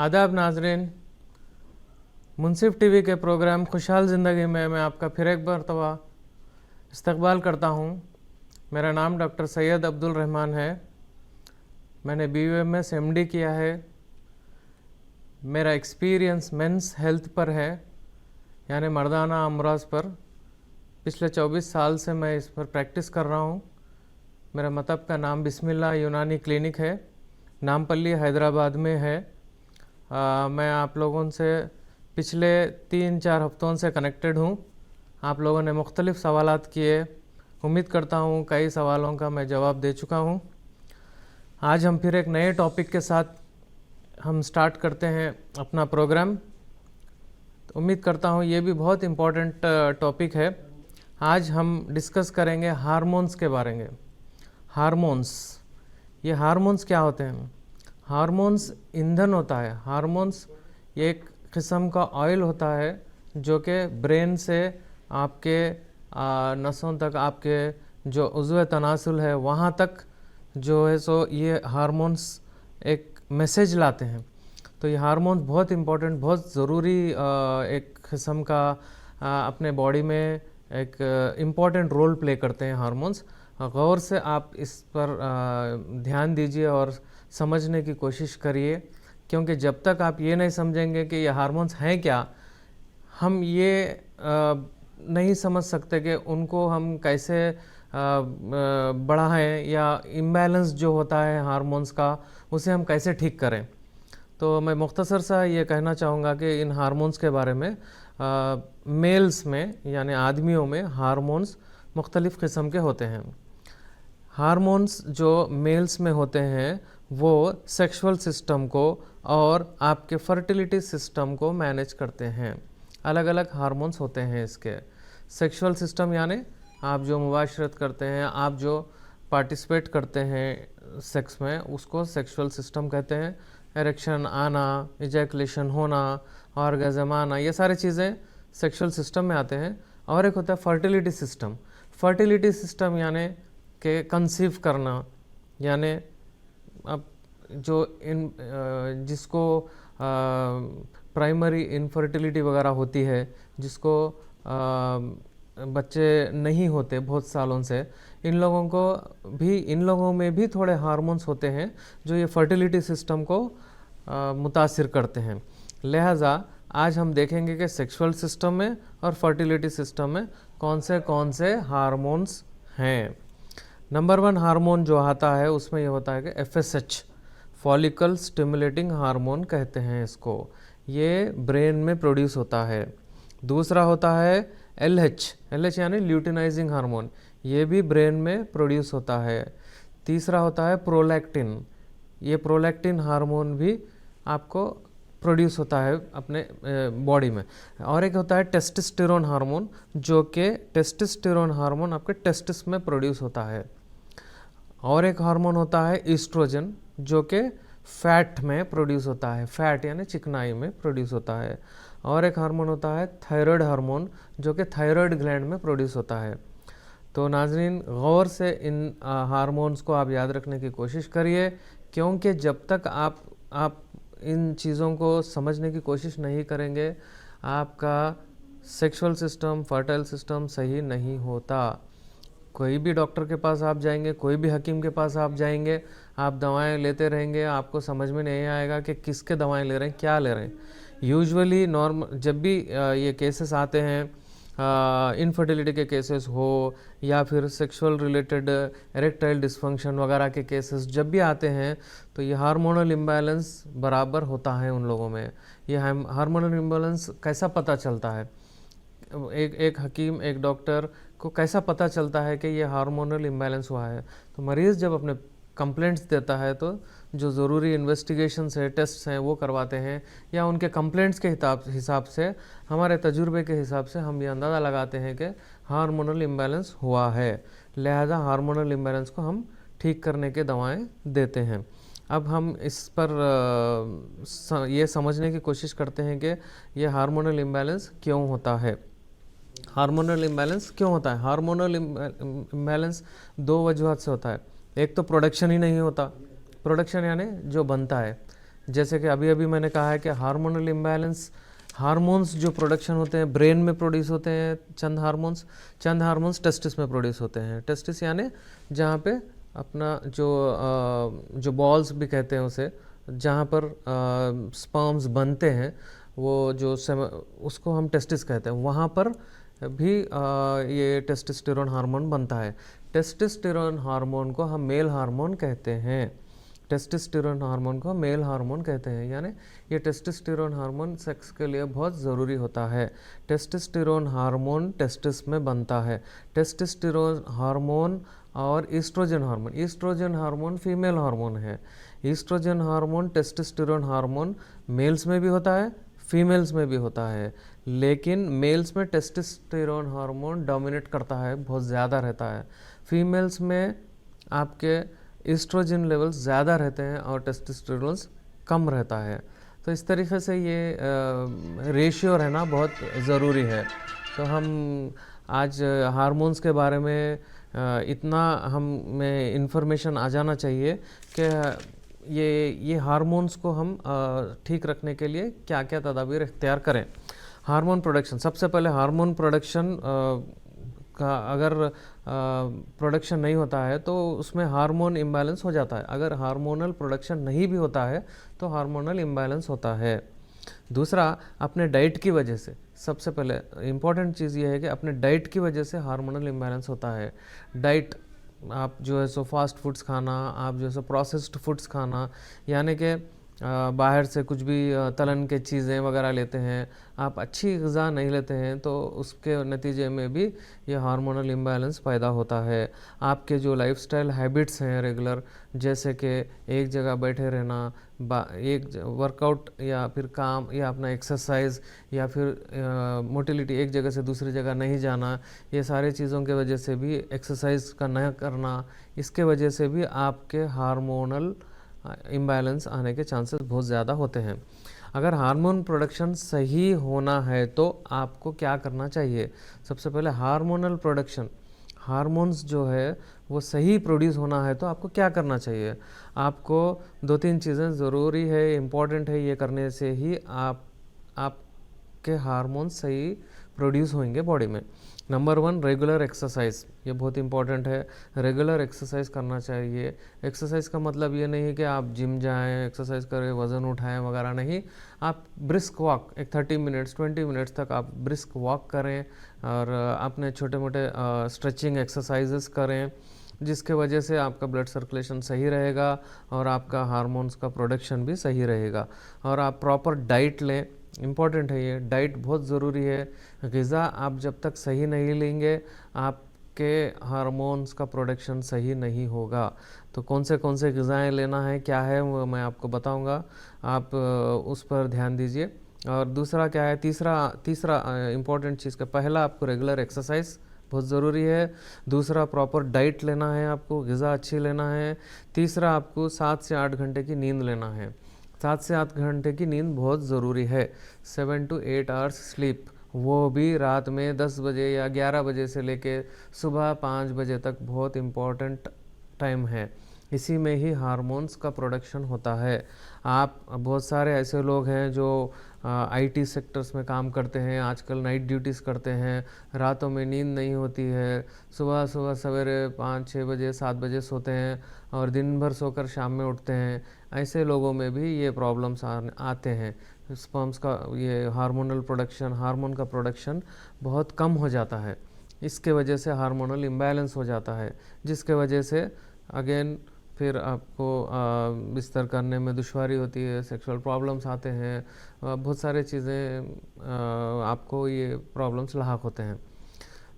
आदाब नाजरीन, मुनसिफ टीवी के प्रोग्राम खुशहाल ज़िंदगी में मैं आपका फिर एक मरतबा इस्तकबाल करता हूँ। मेरा नाम डॉक्टर सैयद अब्दुल रहमान है। मैंने BUMS MD किया है। मेरा एक्सपीरियंस मेंस हेल्थ पर है, यानी मर्दाना अमराज पर। पिछले 24 साल से मैं इस पर प्रैक्टिस कर रहा हूँ। मेरा मतब का नाम बिस्मिल्लाह यूनानी क्लिनिक है, नामपल्ली हैदराबाद में है। मैं आप लोगों से पिछले 3-4 हफ्तों से कनेक्टेड हूँ। आप लोगों ने मुख्तलिफ़ सवालात किए। उम्मीद करता हूँ कई सवालों का मैं जवाब दे चुका हूँ। आज हम फिर एक नए टॉपिक के साथ हम स्टार्ट करते हैं अपना प्रोग्राम। तो उम्मीद करता हूँ ये भी बहुत इम्पोर्टेंट टॉपिक है। आज हम डिस्कस करेंगे हार्मोन्स के बारे में। हार्मोन्स, ये हार्मोन्स क्या होते हैं? हार्मोन्स ईंधन होता है। हार्मोन्स ये एक किस्म का ऑयल होता है जो कि ब्रेन से आपके नसों तक, आपके जो उज़्व तनासुल है वहाँ तक जो है सो ये हार्मोन्स एक मैसेज लाते हैं। तो ये हार्मोन्स बहुत इम्पोर्टेंट, बहुत ज़रूरी एक किस्म का अपने बॉडी में एक इम्पॉर्टेंट रोल प्ले करते हैं हार्मोन्स। गौर से आप इस पर ध्यान दीजिए और समझने की कोशिश करिए, क्योंकि जब तक आप ये नहीं समझेंगे कि ये हार्मोन्स हैं क्या, हम ये नहीं समझ सकते कि उनको हम कैसे बढ़ाएं या इम्बैलेंस जो होता है हार्मोन्स का उसे हम कैसे ठीक करें। तो मैं मुख्तसर सा ये कहना चाहूँगा कि इन हार्मोन्स के बारे में मेल्स में यानी आदमियों में हार्मोन्स मुख्तलिफ़ किस्म के होते हैं। हार्मोन्स जो मेल्स में होते हैं वो सेक्सुअल सिस्टम को और आपके फर्टिलिटी सिस्टम को मैनेज करते हैं। अलग अलग हार्मोन्स होते हैं इसके। सेक्सुअल सिस्टम यानी आप जो मुबाशरत करते हैं, आप जो पार्टिसिपेट करते हैं सेक्स में, उसको सेक्सुअल सिस्टम कहते हैं। एरेक्शन आना, इजैकुलेशन होना, ऑर्गेज़म आना, ये सारी चीज़ें सेक्सुअल सिस्टम में आते हैं। और एक होता है फर्टिलिटी सिस्टम। फर्टिलिटी सिस्टम यानी कि कंसीव करना, यानी अब जो जिसको प्राइमरी इनफर्टिलिटी वगैरह होती है, जिसको बच्चे नहीं होते बहुत सालों से, इन लोगों में भी थोड़े हार्मोन्स होते हैं जो ये फर्टिलिटी सिस्टम को मुतासिर करते हैं। लिहाजा आज हम देखेंगे कि सेक्सुअल सिस्टम में और फर्टिलिटी सिस्टम में कौन से हार्मोन्स हैं। नंबर 1 हार्मोन जो आता है उसमें ये होता है कि FSH, फॉलिकल स्टिमुलेटिंग हार्मोन कहते हैं इसको। ये ब्रेन में प्रोड्यूस होता है। दूसरा होता है LH यानी ल्यूटिनाइजिंग हार्मोन, ये भी ब्रेन में प्रोड्यूस होता है। तीसरा होता है प्रोलैक्टिन, ये प्रोलैक्टिन हार्मोन भी आपको प्रोड्यूस होता है अपने बॉडी में। और एक होता है टेस्टोस्टेरोन हार्मोन, जो कि टेस्टोस्टेरोन हार्मोन आपके टेस्टिस में प्रोड्यूस होता है। और एक हार्मोन होता है ईस्ट्रोजन, जो कि फैट में प्रोड्यूस होता है। फैट यानी चिकनाई में प्रोड्यूस होता है। और एक हार्मोन होता है थायराइड हार्मोन, जो कि थायराइड ग्लैंड में प्रोड्यूस होता है। तो नाज़रीन, गौर से इन हार्मोन्स को आप याद रखने की कोशिश करिए, क्योंकि जब तक आप इन चीज़ों को समझने की कोशिश नहीं करेंगे, आपका सेक्सुअल सिस्टम, फर्टाइल सिस्टम सही नहीं होता। कोई भी डॉक्टर के पास आप जाएंगे, कोई भी हकीम के पास आप जाएंगे, आप दवाएं लेते रहेंगे, आपको समझ में नहीं आएगा कि किसके दवाएं ले रहे हैं, क्या ले रहे हैं। यूजुअली जब भी ये केसेस आते हैं, इनफर्टिलिटी के केसेस हो या फिर सेक्सुअल रिलेटेड एरेक्टाइल डिसफंक्शन वगैरह के केसेस जब भी आते हैं, तो ये हार्मोनल इम्बैलेंस बराबर होता है उन लोगों में। ये हार्मोनल इम्बैलेंस कैसा पता चलता है? एक हकीम, एक डॉक्टर को कैसा पता चलता है कि ये हार्मोनल इम्बैलेंस हुआ है? तो मरीज़ जब अपने कंप्लेंट्स देता है तो जो ज़रूरी इन्वेस्टिगेशंस है, टेस्ट्स हैं, वो करवाते हैं, या उनके कंप्लेंट्स के हिसाब से, हमारे तजुर्बे के हिसाब से हम ये अंदाज़ा लगाते हैं कि हार्मोनल इम्बैलेंस हुआ है। लिहाजा हार्मोनल इम्बैलेंस को हम ठीक करने के दवाएं देते हैं। अब हम इस पर ये समझने की कोशिश करते हैं कि ये हार्मोनल इम्बैलेंस क्यों होता है। हार्मोनल इम्बैलेंस क्यों होता है? हार्मोनल इम्बैलेंस 2 वजूहत से होता है। एक तो प्रोडक्शन ही नहीं होता। प्रोडक्शन यानी जो बनता है, जैसे कि अभी अभी मैंने कहा है कि हार्मोनल इम्बैलेंस, हार्मोन्स जो प्रोडक्शन होते हैं ब्रेन में प्रोड्यूस होते हैं, चंद हार्मोन्स टेस्टिस में प्रोड्यूस होते हैं। टेस्टिस यानी जहाँ पे अपना जो बॉल्स भी कहते हैं उसे, जहाँ पर स्पर्म्स बनते हैं, वो जो उसको हम टेस्टिस कहते हैं, वहाँ पर भी ये टेस्टोस्टेरोन हार्मोन बनता है। टेस्टोस्टेरोन हार्मोन को हम मेल हार्मोन कहते हैं। टेस्टोस्टेरोन हार्मोन को मेल हार्मोन कहते हैं, यानी ये टेस्टोस्टेरोन हार्मोन सेक्स के लिए बहुत ज़रूरी होता है। टेस्टोस्टेरोन हार्मोन टेस्टिस में बनता है। टेस्टोस्टेरोन हार्मोन और ईस्ट्रोजन हार्मोन फीमेल हार्मोन है। Oestrogen hormone testosterone hormone males में भी होता है, फीमेल्स में भी होता है, लेकिन मेल्स में टेस्टोस्टेरोन हार्मोन डोमिनेट करता है, बहुत ज़्यादा रहता है। फीमेल्स में आपके ईस्ट्रोजन लेवल्स ज़्यादा रहते हैं और टेस्टोस्टेरोन कम रहता है। तो इस तरीके से ये रेशियो रहना बहुत ज़रूरी है। तो हम आज हार्मोन्स के बारे में इतना हमें इन्फॉर्मेशन आ जाना चाहिए कि ये हार्मोन्स को हम ठीक रखने के लिए क्या क्या तदाबीर इख्तियार करें। हार्मोन प्रोडक्शन, सबसे पहले हार्मोन प्रोडक्शन का अगर प्रोडक्शन नहीं होता है तो उसमें हार्मोन इम्बैलेंस हो जाता है। अगर हार्मोनल प्रोडक्शन नहीं भी होता है तो हार्मोनल इम्बैलेंस होता है। दूसरा, अपने डाइट की वजह से, सबसे पहले इम्पॉर्टेंट चीज़ ये है कि अपने डाइट की वजह से हार्मोनल इम्बैलेंस होता है। डाइट, आप जो है सो फास्ट फूड्स खाना, आप जो है सो प्रोसेस्ड फूड्स खाना, यानी कि बाहर से कुछ भी तलन के चीज़ें वगैरह लेते हैं, आप अच्छी ग़िज़ा नहीं लेते हैं, तो उसके नतीजे में भी ये हार्मोनल इम्बैलेंस पैदा होता है। आपके जो लाइफस्टाइल हैबिट्स हैं रेगुलर, जैसे कि एक जगह बैठे रहना, एक वर्कआउट या फिर काम या अपना एक्सरसाइज या फिर मोटिलिटी, एक जगह से दूसरी जगह नहीं जाना, ये सारी चीज़ों के वजह से भी, एक्सरसाइज का न करना, इसके वजह से भी आपके हार्मोनल इम्बैलेंस आने के चांसेस बहुत ज़्यादा होते हैं। अगर हार्मोन प्रोडक्शन सही होना है तो आपको क्या करना चाहिए? सबसे पहले हार्मोनल प्रोडक्शन, हार्मोन्स जो है वो सही प्रोड्यूस होना है तो आपको क्या करना चाहिए? आपको 2-3 चीज़ें ज़रूरी है, इम्पॉर्टेंट है, ये करने से ही आपके हार्मोन सही प्रोड्यूस होंगे बॉडी में। नंबर 1, रेगुलर एक्सरसाइज, ये बहुत इंपॉर्टेंट है। रेगुलर एक्सरसाइज करना चाहिए। एक्सरसाइज का मतलब ये नहीं है कि आप जिम जाएं, एक्सरसाइज करें, वज़न उठाएं वगैरह नहीं। आप ब्रिस्क वॉक, एक 30 मिनट्स 20 मिनट्स तक आप ब्रिस्क वॉक करें और अपने छोटे मोटे स्ट्रेचिंग एक्सरसाइजेस करें, जिसके वजह से आपका ब्लड सर्कुलेशन सही रहेगा और आपका हार्मोन्स का प्रोडक्शन भी सही रहेगा। और आप प्रॉपर डाइट लें, इम्पॉर्टेंट है ये, डाइट बहुत ज़रूरी है। ग़िज़ा आप जब तक सही नहीं लेंगे आपके हार्मोन्स का प्रोडक्शन सही नहीं होगा। तो कौन से ग़िज़ाएँ लेना है, क्या है, वो मैं आपको बताऊंगा, आप उस पर ध्यान दीजिए। और दूसरा क्या है, तीसरा इम्पॉर्टेंट चीज़ का, पहला आपको रेगुलर एक्सरसाइज बहुत ज़रूरी है। दूसरा, प्रॉपर डाइट लेना है, आपको ग़िज़ा अच्छी लेना है। तीसरा, आपको 7 से 8 घंटे की नींद लेना है। 7 से 8 घंटे की नींद बहुत ज़रूरी है। 7 to 8 आवर्स स्लीप, वो भी रात में 10 बजे या 11 बजे से लेके सुबह 5 बजे तक बहुत इम्पॉर्टेंट टाइम है। इसी में ही हार्मोन्स का प्रोडक्शन होता है। आप, बहुत सारे ऐसे लोग हैं जो आईटी सेक्टर्स में काम करते हैं, आजकल नाइट ड्यूटीज़ करते हैं, रातों में नींद नहीं होती है, सुबह सवेरे 5-6 बजे 7 बजे सोते हैं और दिन भर सोकर शाम में उठते हैं। ऐसे लोगों में भी ये प्रॉब्लम्स आते हैं। स्पर्म्स का ये हार्मोनल प्रोडक्शन, हार्मोन का प्रोडक्शन बहुत कम हो जाता है। इसके वजह से हार्मोनल इम्बैलेंस हो जाता है, जिसके वजह से अगेन फिर आपको बिस्तर करने में दुश्वारी होती है, सेक्सुअल प्रॉब्लम्स आते हैं, बहुत सारे चीज़ें आपको ये प्रॉब्लम्स लाहक होते हैं।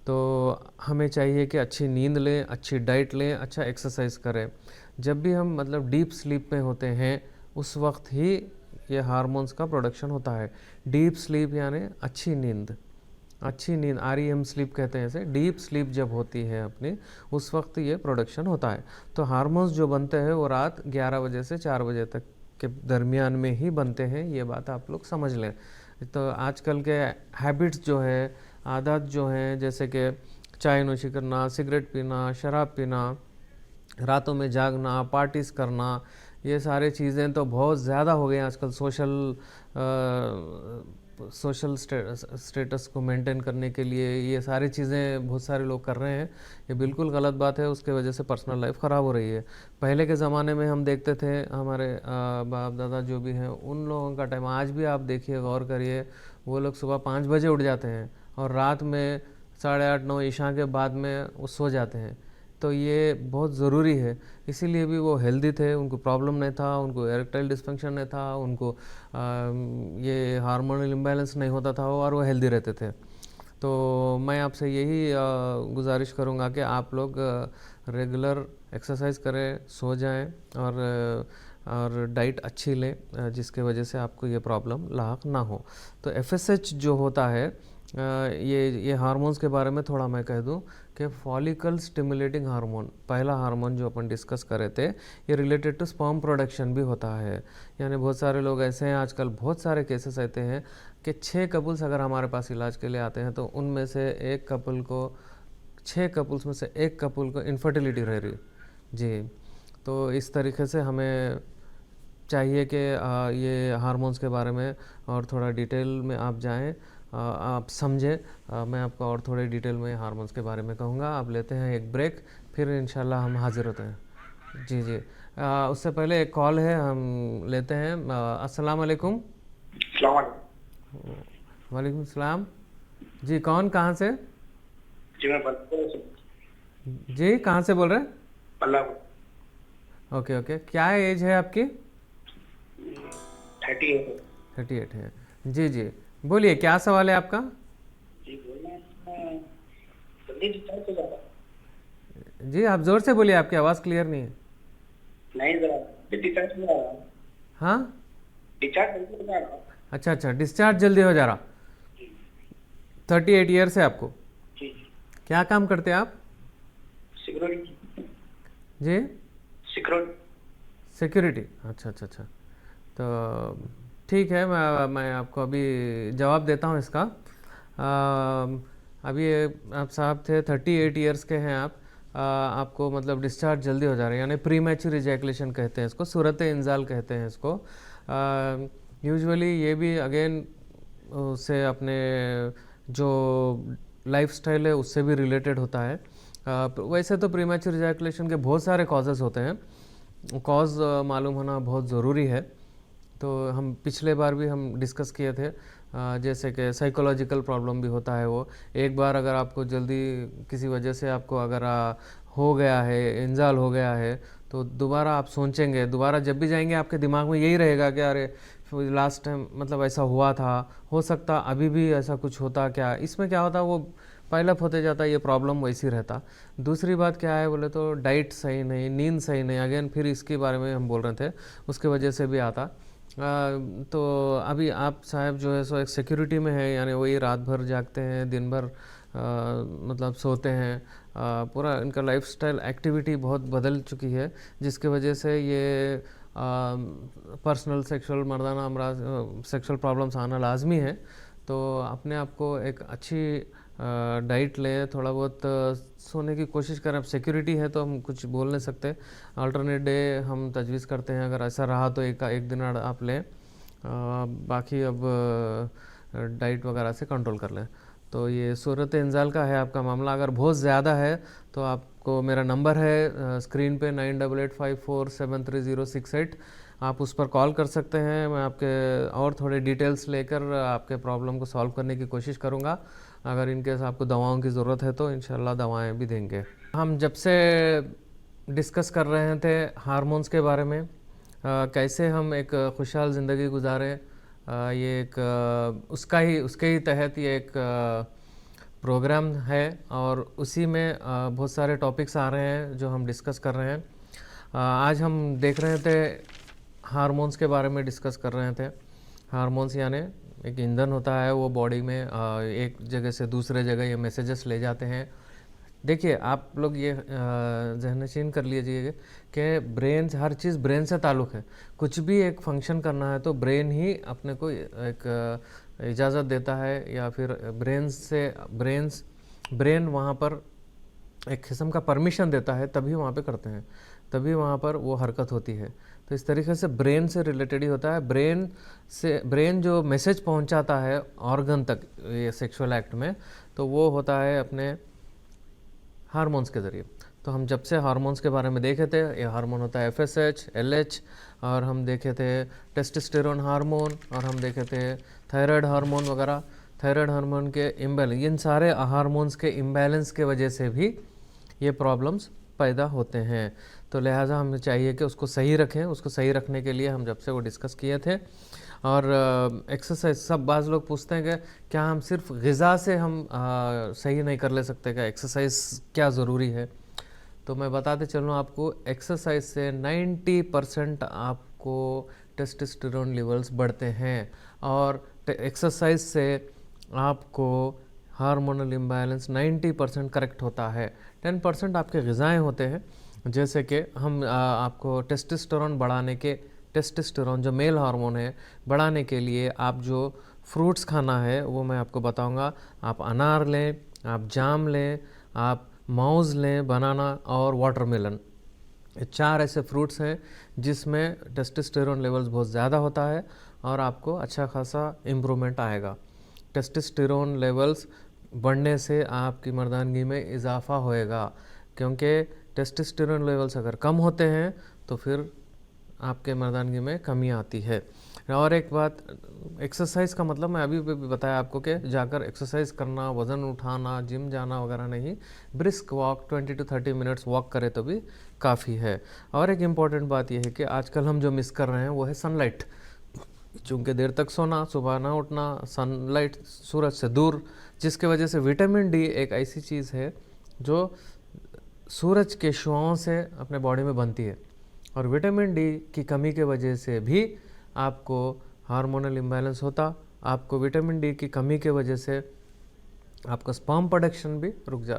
तो हमें चाहिए कि अच्छी नींद लें, अच्छी डाइट लें, अच्छा एक्सरसाइज करें। जब भी हम मतलब डीप स्लीप में होते हैं उस वक्त ही ये हार्मोन्स का प्रोडक्शन होता है। डीप स्लीप यानी अच्छी नींद REM स्लीप कहते हैं इसे। डीप स्लीप जब होती है अपनी, उस वक्त ये प्रोडक्शन होता है। तो हार्मोन्स जो बनते हैं वो रात 11 बजे से 4 बजे तक के दरमियान में ही बनते हैं, ये बात आप लोग समझ लें। तो आजकल के हैबिट्स जो है, आदत जो हैं, जैसे कि चाय नोशी करना, सिगरेट पीना, शराब पीना, रातों में जागना, पार्टीज़ करना, ये सारी चीज़ें तो बहुत ज़्यादा हो गई हैं आजकल। सोशल स्टेटस को मेंटेन करने के लिए ये सारी चीज़ें बहुत सारे लोग कर रहे हैं। ये बिल्कुल गलत बात है, उसके वजह से पर्सनल लाइफ ख़राब हो रही है। पहले के ज़माने में हम देखते थे, हमारे बाप दादा जो भी हैं उन लोगों का टाइम, आज भी आप देखिए, गौर करिए, वो लोग सुबह 5 बजे उठ जाते हैं और रात में 8:30 9 ईशा के बाद में वो सो जाते हैं। तो ये बहुत ज़रूरी है, इसीलिए भी वो हेल्दी थे, उनको प्रॉब्लम नहीं था, उनको इरेक्टाइल डिस्फंक्शन नहीं था, उनको ये हार्मोनल इम्बैलेंस नहीं होता था और वो हेल्दी रहते थे। तो मैं आपसे यही गुजारिश करूँगा कि आप लोग रेगुलर एक्सरसाइज करें, सो जाएं और डाइट अच्छी लें, जिसके वजह से आपको ये प्रॉब्लम लाक ना हो। तो एफएसएच जो होता है, ये हार्मोन्स के बारे में थोड़ा मैं कह दूं कि फॉलिकल स्टिमुलेटिंग हार्मोन, पहला हार्मोन जो अपन डिस्कस कर रहे थे, ये रिलेटेड टू स्पर्म प्रोडक्शन भी होता है। यानी बहुत सारे लोग ऐसे हैं, आजकल बहुत सारे केसेस आते हैं कि 6 कपल्स अगर हमारे पास इलाज के लिए आते हैं तो उनमें से 6 कपल्स में से एक कपल को इनफर्टिलिटी रह रही जी। तो इस तरीके से हमें चाहिए कि ये हार्मोन्स के बारे में और थोड़ा डिटेल में आप जाएं, आप समझें। मैं आपको और थोड़े डिटेल में हार्मोन्स के बारे में कहूँगा। आप लेते हैं एक ब्रेक, फिर इंशाल्लाह हम हाजिर होते हैं। जी जी। उससे पहले एक कॉल है, हम लेते हैं। अस्सलाम वालेकुम। वालेकुम सलाम। जी, कौन, कहाँ से? जी मैं बलपुर से। जी, कहाँ से बोल रहे हैं? पल्लव। ओके ओके, क्या एज है आपकी? 38 38 है। जी जी, बोलिए, क्या सवाल है आपका? जी बोलना है, जल्दी डिस्चार्ज हो जाता। जी, आप ज़ोर से बोलिए, आपकी आवाज़ क्लियर नहीं है। नहीं जरा डिस्चार्ज हो जा रहा। हाँ, डिस्चार्ज जल्दी हो जा रहा। अच्छा अच्छा, डिस्चार्ज जल्दी हो जा रहा। जी 38 ईयर्स है आपको। जी। क्या काम करते हैं आप? सिक्योरिटी। जी, सिक्योरिटी। सिक्योरिटी। अच्छा अच्छा अच्छा। तो ठीक है, मैं आपको अभी जवाब देता हूँ इसका। अभी आप साहब थे, 38 ईयर्स के हैं आप। आपको मतलब डिस्चार्ज जल्दी हो जा रहा है, यानी प्री मैच्योर इजैकुलेशन कहते हैं इसको, सूरत इंजाल कहते हैं इसको। यूजुअली ये भी अगेन उससे अपने जो लाइफस्टाइल है उससे भी रिलेटेड होता है। वैसे तो प्रीमैच्योर इजैकुलेशन के बहुत सारे कॉजेज़ होते हैं, कॉज मालूम होना बहुत ज़रूरी है। तो हम पिछले बार भी हम डिस्कस किए थे, जैसे कि साइकोलॉजिकल प्रॉब्लम भी होता है। वो एक बार अगर आपको जल्दी किसी वजह से आपको अगर हो गया है, इंजाल हो गया है, तो दोबारा आप सोचेंगे, दोबारा जब भी जाएंगे आपके दिमाग में यही रहेगा कि अरे लास्ट टाइम मतलब ऐसा हुआ था, हो सकता अभी भी ऐसा कुछ होता क्या। इसमें क्या होता, वो पाइलअप होते जाता, ये प्रॉब्लम वैसी रहता। दूसरी बात क्या है बोले तो डाइट सही नहीं, नींद सही नहीं, अगेन फिर इसके बारे में हम बोल रहे थे, उसके वजह से भी आता। तो अभी आप साहब जो है सो एक सिक्योरिटी में है, यानी वही रात भर जागते हैं, दिन भर मतलब सोते हैं। पूरा इनका लाइफस्टाइल एक्टिविटी बहुत बदल चुकी है, जिसके वजह से ये पर्सनल सेक्सुअल मर्दाना अमराज सेक्सुअल प्रॉब्लम्स आना लाजमी है। तो अपने आप को एक अच्छी डाइट लें, थोड़ा बहुत सोने की कोशिश करें। अब सिक्योरिटी है तो हम कुछ बोल नहीं सकते, अल्टरनेट डे हम तजवीज़ करते हैं, अगर ऐसा रहा तो एक दिन आप लें, बाकी अब डाइट वगैरह से कंट्रोल कर लें। तो ये सूरत इंजाल का है आपका मामला। अगर बहुत ज़्यादा है तो आपको मेरा नंबर है स्क्रीन पे 9885473068, आप उस पर कॉल कर सकते हैं। मैं आपके और थोड़े डिटेल्स लेकर आपके प्रॉब्लम को सॉल्व करने की कोशिश करूँगा। अगर इनकेस आपको दवाओं की ज़रूरत है तो इंशाल्लाह दवाएं भी देंगे। हम जब से डिस्कस कर रहे थे हार्मोन्स के बारे में, कैसे हम एक खुशहाल ज़िंदगी गुजारें, ये एक उसके ही तहत ये एक प्रोग्राम है, और उसी में बहुत सारे टॉपिक्स आ रहे हैं जो हम डिस्कस कर रहे हैं। आज हम देख रहे थे हार्मोन्स के बारे में डिस्कस कर रहे थे। हार्मोन्स यानी एक ईंधन होता है, वो बॉडी में एक जगह से दूसरे जगह ये मैसेजेस ले जाते हैं। देखिए, आप लोग ये ज़हननशीन कर लीजिए कि ब्रेन, हर चीज़ ब्रेन से ताल्लुक़ है। कुछ भी एक फंक्शन करना है तो ब्रेन ही अपने को एक इजाज़त देता है, या फिर ब्रेन वहाँ पर एक किस्म का परमिशन देता है, तभी वहाँ पे करते हैं, तभी वहाँ पर वो हरकत होती है। तो इस तरीके से ब्रेन से रिलेटेड ही होता है। ब्रेन जो मैसेज पहुंचाता है ऑर्गन तक ये सेक्सुअल एक्ट में, तो वो होता है अपने हार्मोन्स के ज़रिए। तो हम जब से हार्मोन्स के बारे में देखे थे, ये हार्मोन होता है FSH, LH, और हम देखे थे टेस्टोस्टेरोन हार्मोन, और हम देखे थे थायराइड हार्मोन वगैरह। थायराइड हार्मोन के इम्बैलेंस, इन सारे हार्मोन्स के इम्बैलेंस के वजह से भी ये प्रॉब्लम्स पैदा होते हैं। तो लिहाजा हमें चाहिए कि उसको सही रखें। उसको सही रखने के लिए हम जब से वो डिस्कस किए थे। और एक्सरसाइज, सब बाज़ लोग पूछते हैं कि क्या हम सिर्फ ग़िज़ा से हम सही नहीं कर ले सकते, क्या एक्सरसाइज क्या ज़रूरी है? तो मैं बताते चलूँ आपको, एक्सरसाइज से 90% आपको टेस्टोस्टेरोन लेवल्स बढ़ते हैं, और एक्सरसाइज से आपको हार्मोनल इम्बैलेंस 90% करेक्ट होता है। 10% आपके ग़िज़ाएँ होते हैं, जैसे कि हम आपको टेस्टोस्टेरोन बढ़ाने के, टेस्टोस्टेरोन जो मेल हार्मोन है बढ़ाने के लिए आप जो फ्रूट्स खाना है वो मैं आपको बताऊंगा। आप अनार लें, आप जाम लें, आप माउस लें, बनाना और वाटरमेलन। ये 4 ऐसे फ्रूट्स हैं जिसमें टेस्टोस्टेरोन लेवल्स बहुत ज़्यादा होता है और आपको अच्छा खासा इम्प्रूवमेंट आएगा। टेस्टोस्टेरोन लेवल्स बढ़ने से आपकी मर्दानगी में इजाफा होएगा, क्योंकि टेस्टोस्टेरोन लेवल्स अगर कम होते हैं तो फिर आपके मर्दानगी में कमी आती है। और एक बात, एक्सरसाइज का मतलब मैं अभी भी बताया आपको कि जाकर एक्सरसाइज करना, वज़न उठाना, जिम जाना वगैरह नहीं, brisk walk 20 to 30 minutes walk करे तो भी काफ़ी है। और एक इम्पॉर्टेंट बात यह है कि आजकल हम जो मिस कर रहे हैं वो है सनलाइट। चूँकि देर तक सोना, सुबह ना उठना, सनलाइट, सूरज से दूर, जिसके वजह से विटामिन डी एक ऐसी चीज़ है जो सूरज के शुआओं से अपने बॉडी में बनती है, और विटामिन डी की कमी के वजह से भी आपको हार्मोनल इम्बैलेंस होता। आपको विटामिन डी की कमी के वजह से आपका स्पर्म प्रोडक्शन भी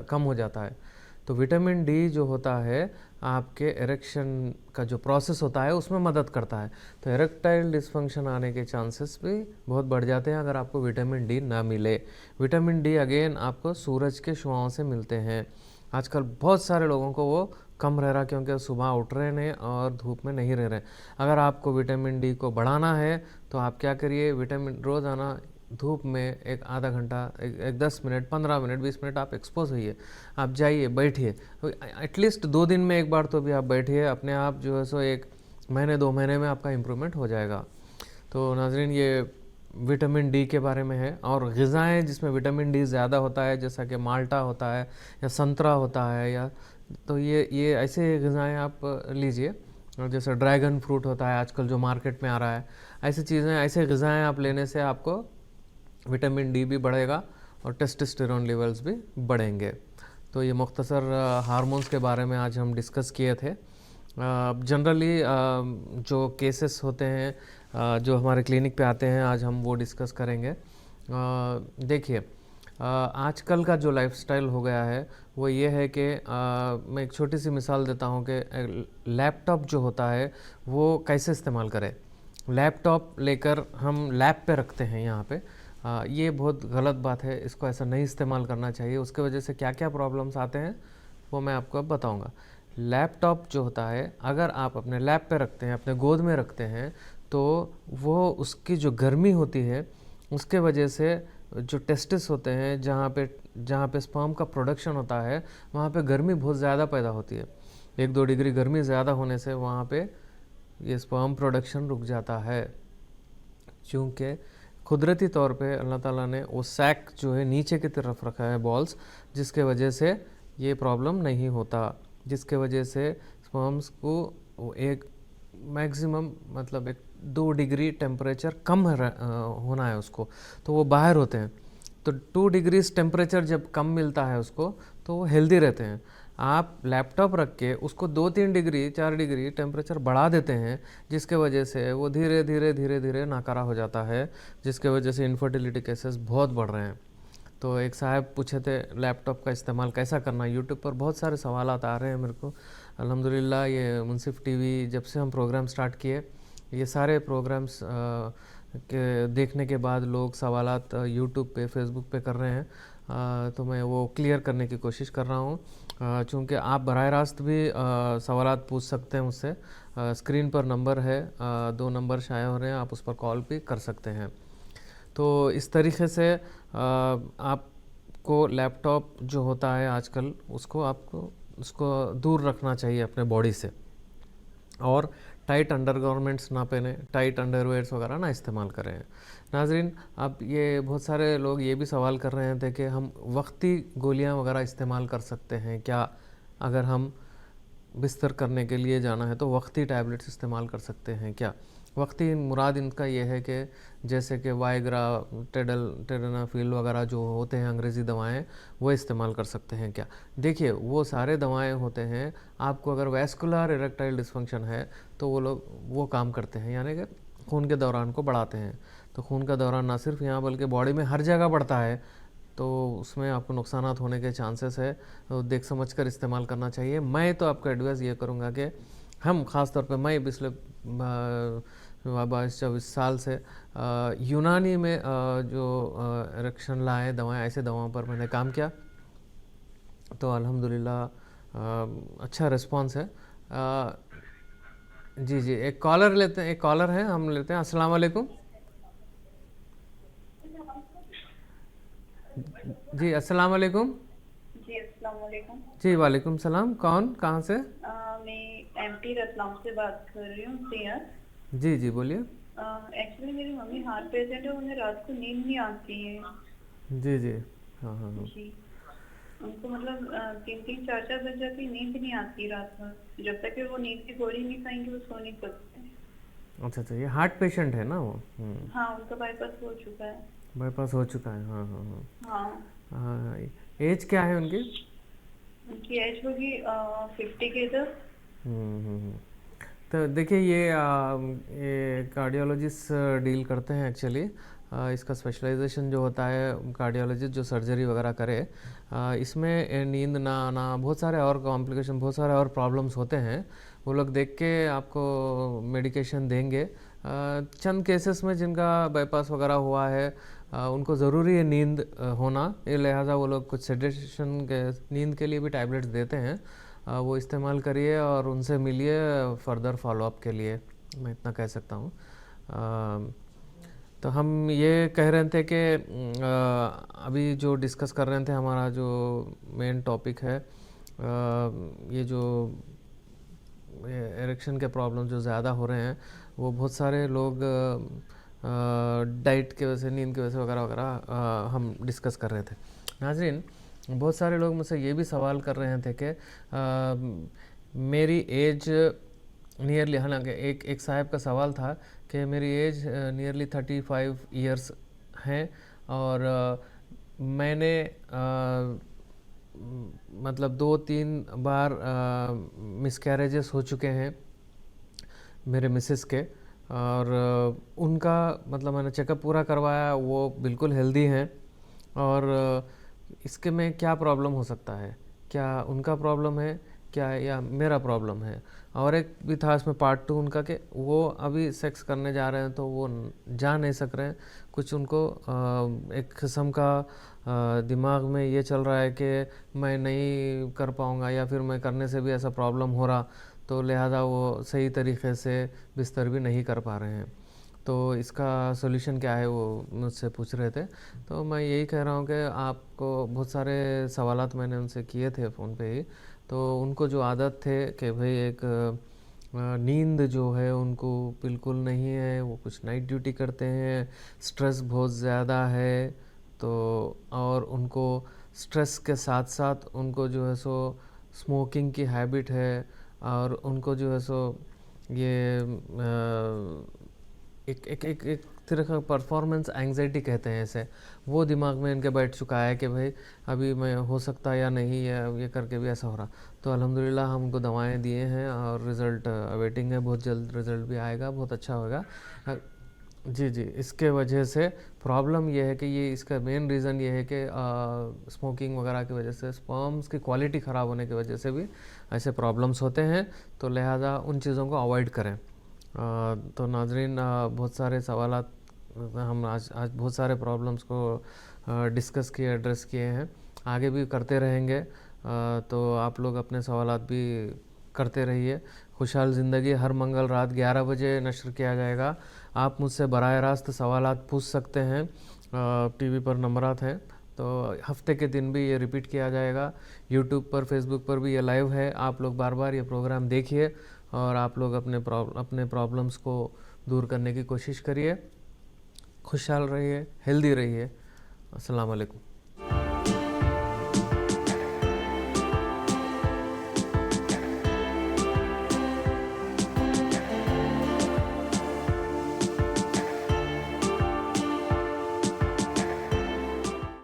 कम हो जाता है। तो विटामिन डी जो होता है आपके इरेक्शन का जो प्रोसेस होता है उसमें मदद करता है। तो इरेक्टाइल डिसफंक्शन आने के चांसेस भी बहुत बढ़ जाते हैं अगर आपको विटामिन डी ना मिले। विटामिन डी अगेन आपको सूरज के शुआओं से मिलते हैं। आजकल बहुत सारे लोगों को वो कम रह रहा, क्योंकि सुबह उठ रहे हैं और धूप में नहीं रह रहे। अगर आपको विटामिन डी को बढ़ाना है तो आप क्या करिए, विटामिन रोज़ाना धूप में एक आधा घंटा, एक 10 मिनट, 15 मिनट, 20 मिनट आप एक्सपोज होइए। आप जाइए, बैठिए, एटलीस्ट 2 दिन में एक बार तो भी आप बैठिए। अपने आप जो है सो 1 महीने 2 महीने में आपका इम्प्रूवमेंट हो जाएगा। तो नाज़रीन, ये विटामिन डी के बारे में है। और ग़िज़ाएँ जिसमें विटामिन डी ज़्यादा होता है, जैसा कि माल्टा होता है या संतरा होता है, या तो ये ऐसे ग़िज़ाएँ आप लीजिए। और जैसे ड्रैगन फ्रूट होता है आजकल जो मार्केट में आ रहा है, ऐसी चीज़ें, ऐसे ग़िज़ाएँ आप लेने से आपको विटामिन डी भी बढ़ेगा और टेस्टोस्टेरोन लेवल्स भी बढ़ेंगे। तो ये मुख्तसर हार्मोन्स के बारे में आज हम डिस्कस किए थे। जनरली जो केसेस होते हैं जो हमारे क्लिनिक पे आते हैं, आज हम वो डिस्कस करेंगे। देखिए, आजकल का जो लाइफस्टाइल हो गया है वो ये है कि मैं एक छोटी सी मिसाल देता हूँ कि लैपटॉप जो होता है वो कैसे इस्तेमाल करें। लैपटॉप लेकर हम लैब पे रखते हैं यहाँ पे, ये बहुत गलत बात है। इसको ऐसा नहीं इस्तेमाल करना चाहिए। उसके वजह से क्या क्या प्रॉब्लम्स आते हैं वो मैं आपको अब बताऊँगा। लैपटॉप जो होता है अगर आप अपने लैब पे रखते हैं, अपने गोद में रखते हैं, तो वो उसकी जो गर्मी होती है उसके वजह से जो टेस्टिस होते हैं, जहाँ पे स्पर्म का प्रोडक्शन होता है, वहाँ पे गर्मी बहुत ज़्यादा पैदा होती है। 1-2 डिग्री गर्मी ज़्यादा होने से वहाँ पे ये स्पर्म प्रोडक्शन रुक जाता है, क्योंकि कुदरती तौर पे अल्लाह ताला ने वो सैक जो है नीचे की तरफ रखा है, बॉल्स, जिसके वजह से ये प्रॉब्लम नहीं होता, जिसके वजह से स्पर्म्स को एक मैक्सिमम मतलब 1-2 डिग्री टेम्परेचर कम होना है उसको, तो वो बाहर होते हैं। तो 2 डिग्रीज टेम्परेचर जब कम मिलता है उसको, तो वो हेल्दी रहते हैं। आप लैपटॉप रख के उसको 2-3 डिग्री, 4 डिग्री टेम्परेचर बढ़ा देते हैं, जिसके वजह से वो धीरे धीरे धीरे धीरे नाकारा हो जाता है, जिसके वजह से इनफर्टिलिटी केसेस बहुत बढ़ रहे हैं। तो एक साहब पूछे थे लैपटॉप का इस्तेमाल कैसा करना। यूट्यूब पर बहुत सारे सवाल आ रहे हैं मेरे को। अल्हम्दुलिल्लाह ये मुंसिफ टीवी जब से हम प्रोग्राम स्टार्ट किए, ये सारे प्रोग्राम्स के देखने के बाद लोग सवालात यूट्यूब पे, फेसबुक पे कर रहे हैं। तो मैं वो क्लियर करने की कोशिश कर रहा हूँ, चूँकि आप बराह रास्त भी सवालात पूछ सकते हैं मुझसे। स्क्रीन पर नंबर है, 2 नंबर शाये हो रहे हैं, आप उस पर कॉल भी कर सकते हैं। तो इस तरीके से आपको लैपटॉप जो होता है आजकल उसको दूर रखना चाहिए अपने बॉडी से, और टाइट अंडरगारमेंट्स ना पहने, टाइट अंडरवेयर्स वगैरह ना इस्तेमाल करें। नाजरीन, अब ये बहुत सारे लोग ये भी सवाल कर रहे थे कि हम वक्ती गोलियां वगैरह इस्तेमाल कर सकते हैं क्या? अगर हम बिस्तर करने के लिए जाना है तो वक्ती टैबलेट्स इस्तेमाल कर सकते हैं क्या? वक्ती मुराद इनका ये है कि जैसे कि वाइग्रा, टेडनाफिल वगैरह जो होते हैं अंग्रेज़ी दवाएं, वो इस्तेमाल कर सकते हैं क्या? देखिए, वो सारे दवाएं होते हैं, आपको अगर वैस्कुलर इरेक्टाइल डिस्फंक्शन है तो वो काम करते हैं, यानी कि खून के दौरान को बढ़ाते हैं। तो खून का दौरान ना सिर्फ यहाँ बल्कि बॉडी में हर जगह बढ़ता है, तो उसमें आपको नुकसानात होने के चांसेस है, तो देख समझ कर इस्तेमाल करना चाहिए। मैं तो आपको एडवाइस ये करूँगा कि हम ख़ास तौर पे मैं पिछले 22-24 साल से यूनानी में जो इरेक्शन लाए दवाएं, ऐसे दवाओं पर मैंने काम किया, तो अल्हम्दुलिल्लाह अच्छा रिस्पांस है। जी जी, एक कॉलर है, हम लेते हैं। अस्सलाम वालेकुम। जी अस्सलाम वालेकुम। जी अस्सलाम वालेकुम। जी वालेकुम सलाम। कौन, कहाँ से? मैं एमपी रतलाम से बात कर रही हूँ सियार। जी जी बोलिए। एक्चुअली मेरी मम्मी हार्ट पेशेंट है, उन्हें रात को नींद नहीं आती है। जी जी, हाँ हाँ हाँ। जी, उनको मतलब 3-4 बजे जाती नींद नहीं आती रात में। जब तक कि वो नींद की गोली नहीं खाएंगे वो सो नहीं सकते। अच्छा अच्छा, ये हार्ट पेशेंट है ना वो? हाँ, उनका बाईपास हो चुका है। बाईपास हो चुका है, हाँ हाँ हाँ। हाँ, हाँ, एज क्या है उनकी? उनकी एज होगी 50 के इधर। हम्म। तो देखिए, ये कार्डियोलॉजिस्ट डील करते हैं एक्चुअली। इसका स्पेशलाइजेशन जो होता है कार्डियोलॉजिस्ट जो सर्जरी वगैरह करे, इसमें नींद ना आना, बहुत सारे और कॉम्प्लिकेशन, बहुत सारे और प्रॉब्लम्स होते हैं। वो लोग देख के आपको मेडिकेशन देंगे। चंद केसेस में जिनका बाईपास वगैरह हुआ है, उनको ज़रूरी है नींद होना, ये लिहाजा वो लोग कुछ सेडेशन के, नींद के लिए भी टैबलेट्स देते हैं। वो इस्तेमाल करिए और उनसे मिलिए फर्दर फॉलोअप के लिए, मैं इतना कह सकता हूँ। तो हम ये कह रहे थे कि अभी जो डिस्कस कर रहे थे, हमारा जो मेन टॉपिक है, ये जो इरेक्शन के प्रॉब्लम जो ज़्यादा हो रहे हैं, वो बहुत सारे लोग डाइट के वजह से, नींद की वजह से वगैरह वगैरह हम डिस्कस कर रहे थे। नाज़रीन, बहुत सारे लोग मुझसे ये भी सवाल कर रहे थे कि मेरी एज नियरली, हालांकि एक साहब का सवाल था कि मेरी एज नियरली 35 ईयर्स हैं, और मैंने मतलब 2-3 बार मिसकैरेजेस हो चुके हैं मेरे मिसेस के, और उनका मतलब मैंने चेकअप पूरा करवाया, वो बिल्कुल हेल्दी हैं। और इसके में क्या प्रॉब्लम हो सकता है? क्या उनका प्रॉब्लम है क्या, या मेरा प्रॉब्लम है? और एक भी था इसमें पार्ट 2 उनका, कि वो अभी सेक्स करने जा रहे हैं तो वो जा नहीं सक रहे हैं, कुछ उनको एक किस्म का दिमाग में ये चल रहा है कि मैं नहीं कर पाऊँगा, या फिर मैं करने से भी ऐसा प्रॉब्लम हो रहा, तो लिहाजा वो सही तरीक़े से बिस्तर भी नहीं कर पा रहे हैं। तो इसका सॉल्यूशन क्या है, वो मुझसे पूछ रहे थे। तो मैं यही कह रहा हूँ कि आपको बहुत सारे सवालात मैंने उनसे किए थे फ़ोन पे ही। तो उनको जो आदत थे कि भाई एक नींद जो है उनको बिल्कुल नहीं है, वो कुछ नाइट ड्यूटी करते हैं, स्ट्रेस बहुत ज़्यादा है, तो और उनको स्ट्रेस के साथ साथ उनको जो है सो स्मोकिंग की हैबिट है, और उनको जो है सो ये एक तरह का परफॉर्मेंस एंग्जाइटी कहते हैं इसे, वो दिमाग में इनके बैठ चुका है कि भाई अभी मैं हो सकता या नहीं, या ये करके भी ऐसा हो रहा। तो अल्हम्दुलिल्लाह हम उनको दवाएं दिए हैं और रिज़ल्ट अवेटिंग है, बहुत जल्द रिज़ल्ट भी आएगा, बहुत अच्छा होगा। जी जी, इसके वजह से प्रॉब्लम ये है कि ये इसका मेन रीज़न ये है कि स्मोकिंग वगैरह की वजह से स्पर्म्स की क्वालिटी ख़राब होने की वजह से भी ऐसे प्रॉब्लम्स होते हैं, तो लिहाजा उन चीज़ों को अवॉइड करें। तो नाजरीन, बहुत सारे सवालात हम आज बहुत सारे प्रॉब्लम्स को डिस्कस किए, एड्रेस किए हैं, आगे भी करते रहेंगे। तो आप लोग अपने सवालात भी करते रहिए। खुशहाल ज़िंदगी हर मंगल रात 11 बजे नश्र किया जाएगा। आप मुझसे बराह रास्त सवालात पूछ सकते हैं। टीवी पर नंबरात हैं, तो हफ्ते के दिन भी ये रिपीट किया जाएगा। यूट्यूब पर, फेसबुक पर भी ये लाइव है। आप लोग बार बार ये प्रोग्राम देखिए और आप लोग अपने प्रॉब्लम्स को दूर करने की कोशिश करिए। खुशहाल रहिए, हेल्दी रहिए। अस्सलाम वालेकुम।